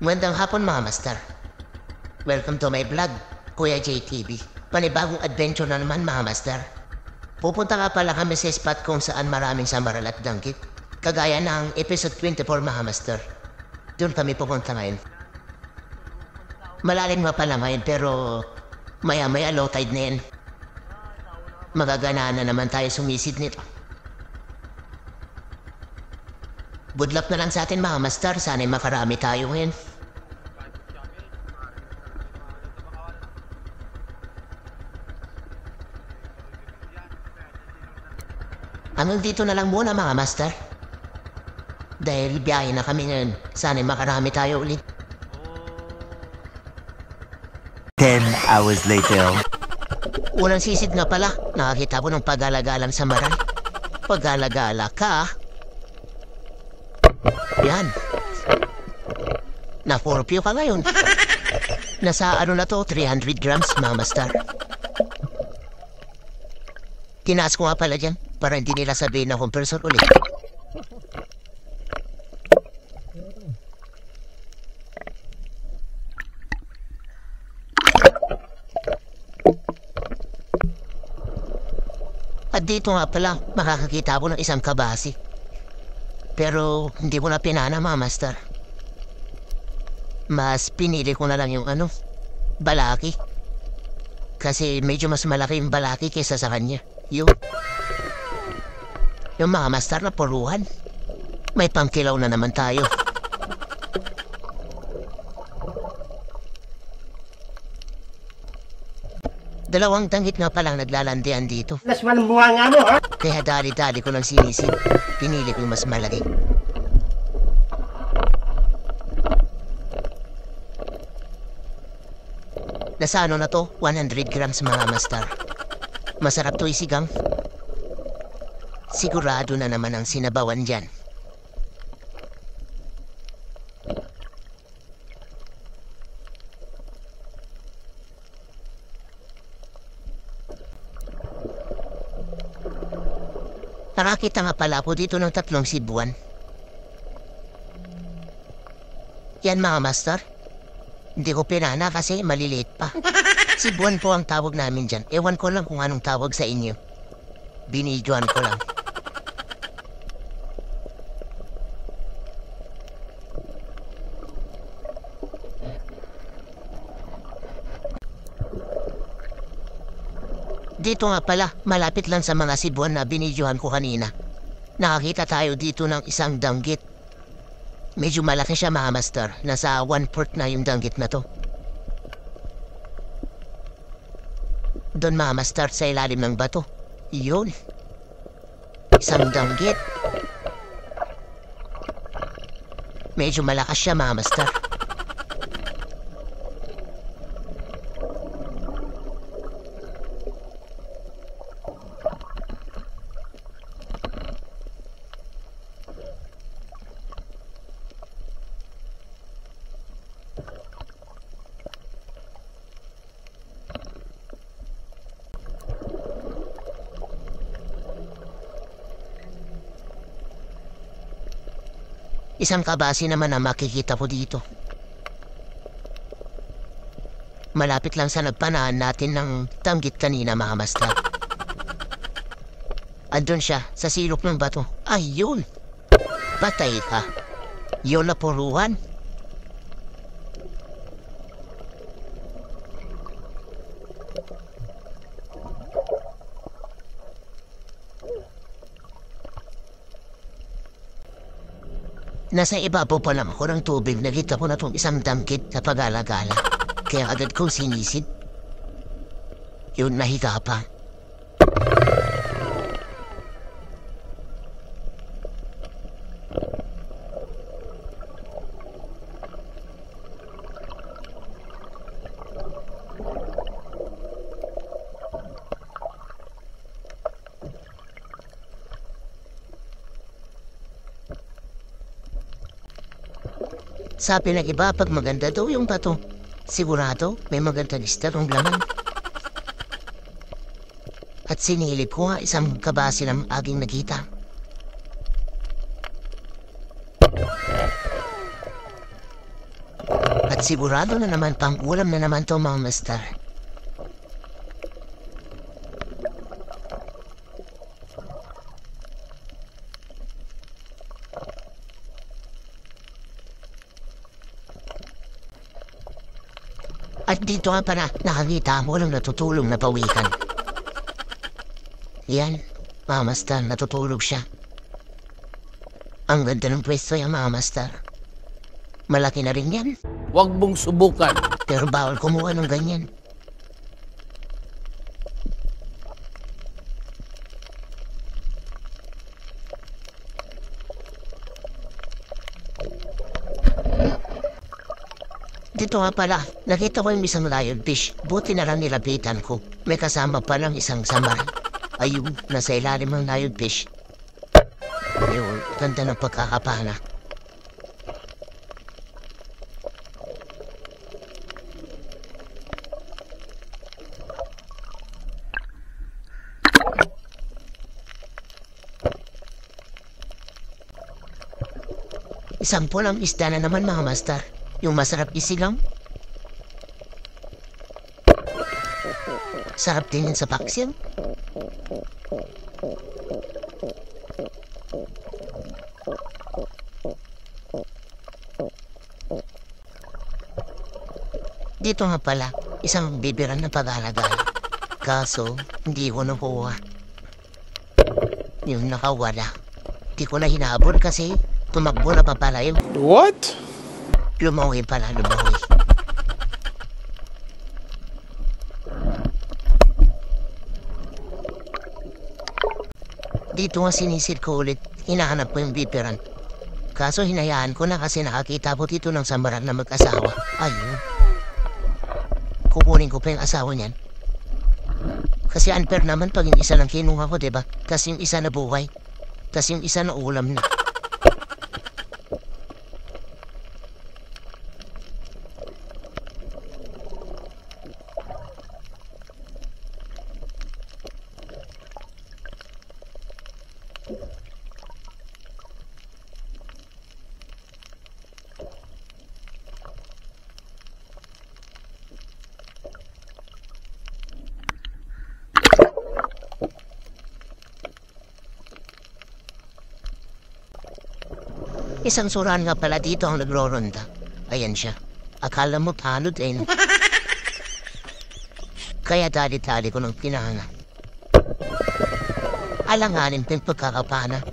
Magandang hapon mga master. Welcome to my vlog, Kuya JTV. Panibagong adventure na naman mga master. Pupunta nga pala kami sa spot kung saan maraming samaral at danggit. Kagaya ng episode 24 mga master. Doon kami pupunta ngayon. Malalim nga pala ngayon pero maya-maya low tide na yan. Magaganaan na naman tayo sumisid nito. Good luck na lang sa atin mga master. Sana'y makarami tayo ngayon. Hanggang dito na lang muna mga master. Dahil biyahe na kami ngayon. Sana'y makarami tayo ulit. 10 hours later. Unang sisid nga pala. Nakakita ko ng pag-alagalang samaral. Pag-alagala ka. Yan. Na-4P ka ngayon. Nasa ano na to, 300 grams mga master. Tinaas ko nga pala dyan para hindi nila sabihin na compressor ulit. At dito nga pala, makakakita ko ng isang kabasi. Pero hindi ko na pinana mga master. Mas pinili ko na lang yung balaki. Kasi medyo mas malaki yung balaki kaysa sa kanya. Yung mga master na puruhan. May pangkilaw na naman tayo. Dalawang tanggit nga palang naglalandian dito. Lasman ang bunga nga mo, ha? Kaya dali-dali ko lang sinisid. Pinili ko yung mas malaki. Nasa ano na to? 100 grams mga master. Masarap to isigang. Sigurado na naman ang sinabawan dyan. Nakakita nga pala po dito ng 3 sibuan. Yan mga master. Hindi ko pinana kasi maliliit pa. Sibuan po ang tawag namin dyan. Ewan ko lang kung anong tawag sa inyo. Binidyoan ko lang. Dito nga pala, malapit lang sa mga sibuan na binidyohan ko kanina. Nakakita tayo dito ng isang danggit. Medyo malaki siya mga master. Nasa 1/4 na yung danggit na to. Doon mga master sa ilalim ng bato. Yun. Isang danggit. Medyo malakas siya mga master. Isang kabasi naman na makikita po dito. Malapit lang sa nagpanaan natin ng tanggit kanina mga master. Andun siya sa silok ng bato. Ayun! Patay ka. Yun na puruhan. Nasa ibabaw pa lang ako ng tubig, nakita ko na itong isang danggit sa pag-alagala. Kaya agad kong sinisid. Yun, nahiga pa. Sabi ng iba, pag maganda daw yung bato, sigurado may magandang isda ng laman. At sinilip ko nga isang kabasi ng aking nakita. Sigurado na naman pang ulam na naman to, mga master. At dito nga pala, nakakita mo lang natutulong na pawikan. Yan, mga master, natutulog siya. Ang ganda ng pwesto yan, mga master. Malaki na rin yan. Huwag mong subukan. Pero bawal kumuha ng ganyan. Dito nga pala, nakita ko yung isang lionfish. Buti na lang nilapitan ko. May kasama pa lang isang samar. Ayun, nasa ilalim ng lionfish. Ayun, ganda ng pagkakapana. Isang pulang isda na naman, mga master. Yung masarap isilang. Sarap din yun sa paksiw. Dito nga pala, isang bibiran na pag-alagala. Kaso, hindi ko nakuha. Yung nakawala. Di ko na hinabol kasi tumakbo na pa pala yun. What? Lumawi pala, lumawi. Dito nga sinisid ko ulit. Hinahanap ko yung bipiran. Kaso hinayaan ko na kasi nakakita ko dito ng sambaran na mag-asawa. Ayun. Kukunin ko pa yung asawa niyan. Kasi unfair naman pag yung isa lang kinuha ko, diba? Kasi yung isa na buhay. Kasi yung isa na ulam na. Isang suran nga pala dito ang nagro-ronda. Ayan siya. Akala mo palod eh. No? Kaya dali-dali ko ng pinana. Alanganin pang pagkakapana.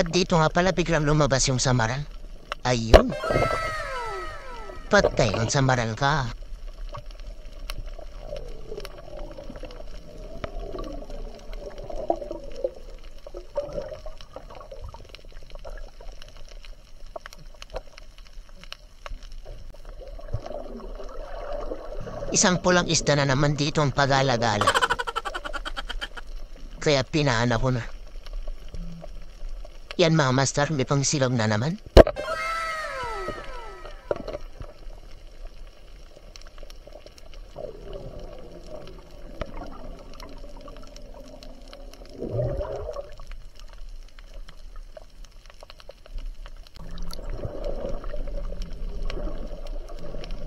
At dito nga pala biglang lumabas yung samaran. Ayun. Patay ang samaran ka. Isang pulang isda na naman dito ang pag-alagala. Kaya pinaana ko na. Yan, mga master, may pang silog na naman.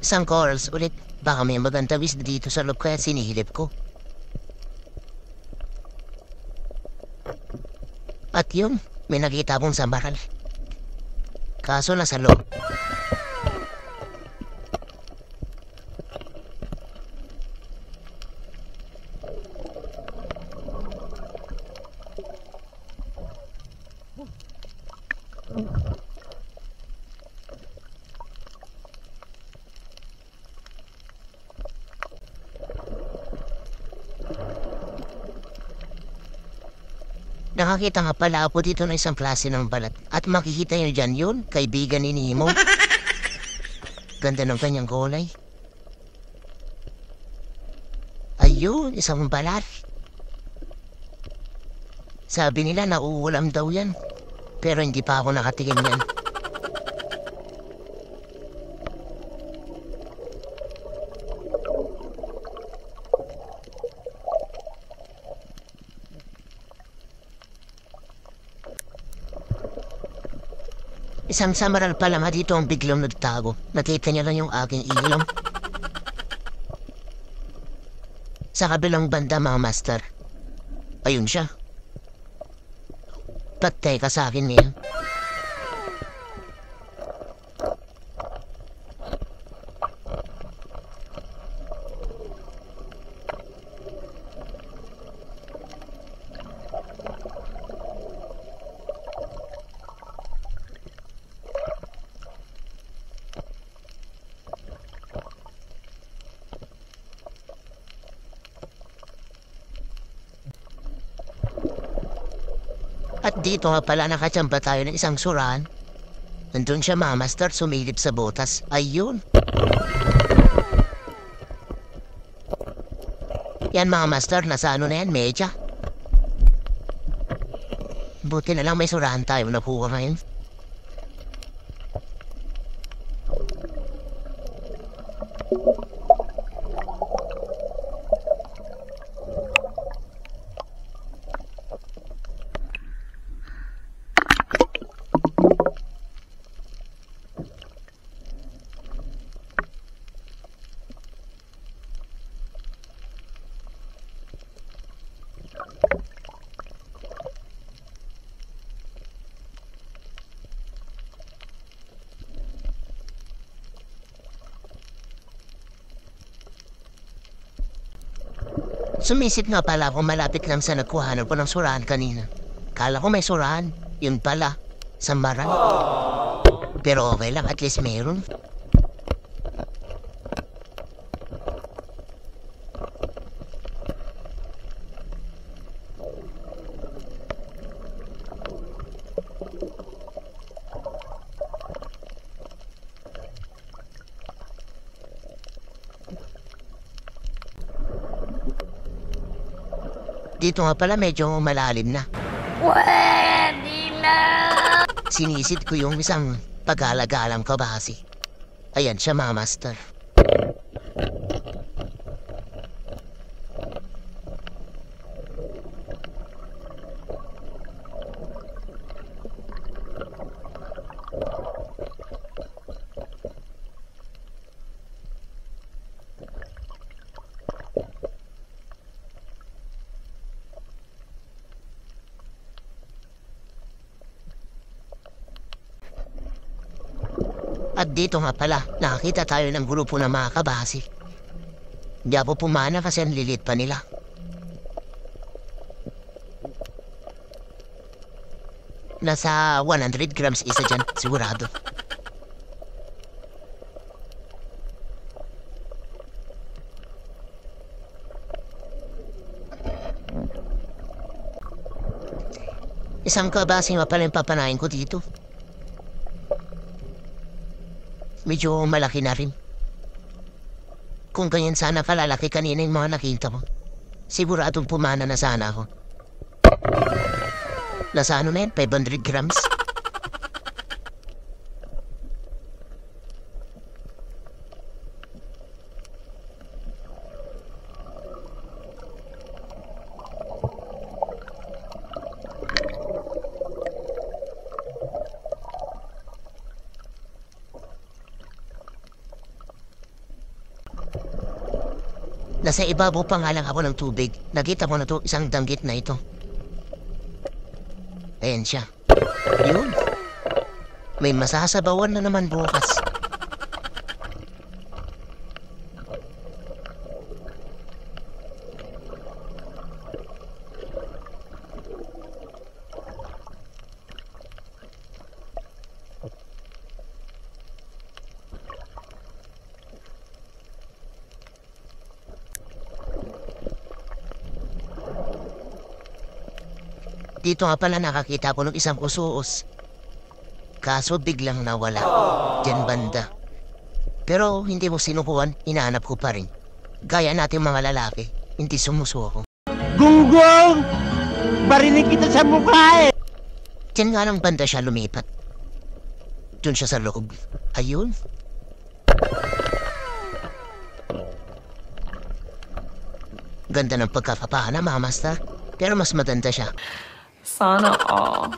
Isang corals ulit. Baka may magantawis dito sa loob kaya sinihilip ko. At yun, may nakita akong sambaral. Kaso nasa loob. Nakakita nga pala ako dito ng isang klase ng balat. At makikita nyo dyan yun, kaibigan ni Nemo. Ganda ng kanyang kulay. Ayun, isang balat. Sabi nila nauulam daw yan. Pero hindi pa ako nakatingin yan. Isang samaral pala nga dito ang biglang nagtago. Nakita niya lang yung aking ilong. Sa kabilang banda, mga master. Ayun siya. Patay ka sa akin ngayon. At dito nga pala nakachamba tayo ng isang surahan. Nandun siya, mga master, sumilip sa botas. Ayun. Yan, mga master, nasa ano na yan, media. Buti na lang may surahan tayo nakuha ngayon. Sumisip nga pala ako malapit lang sa nagkuhanan ko ng surahan kanina. Kala ko may surahan. Yun pala, sambaran. Pero okay lang, at least meron. Dito nga pala medyo malalim na. Pwede na! Sinisid ko yung isang pag-alagalang kabasi. Ayan siya, mga master. At dito nga pala, nakakita tayo ng grupo ng mga kabasi. Hindi ako pumana kasi ang lilit pa nila. Nasa 100 grams isa dyan, sigurado. Isang kabasi nga pala yung papanahin ko dito. Medyo malaki na rin. Kung ganyan sana kalalaki kanina yung mga nakita mo, siguradong pumana na sana ako. Nasa ano na yan? 500 grams? Nasa ibabaw pa nga lang ako ng tubig. Nakita ko na to isang danggit na ito. Ayan siya. Yun. May masasabawan na naman bukas. Dito nga pala nakakita ko ng isang usuos. Kaso biglang nawala. Diyan banda. Pero hindi mo sinukuhan, inaanap ko pa rin. Gaya natin mga lalaki, Hindi sumusuko. Gunggong! Barinig kita sa mukha eh! Diyan nga ng banda siya lumipat. Doon siya sa loob. Ayun. Ganda ng pagkapapana, mga master. Pero mas maganda siya. Sana all.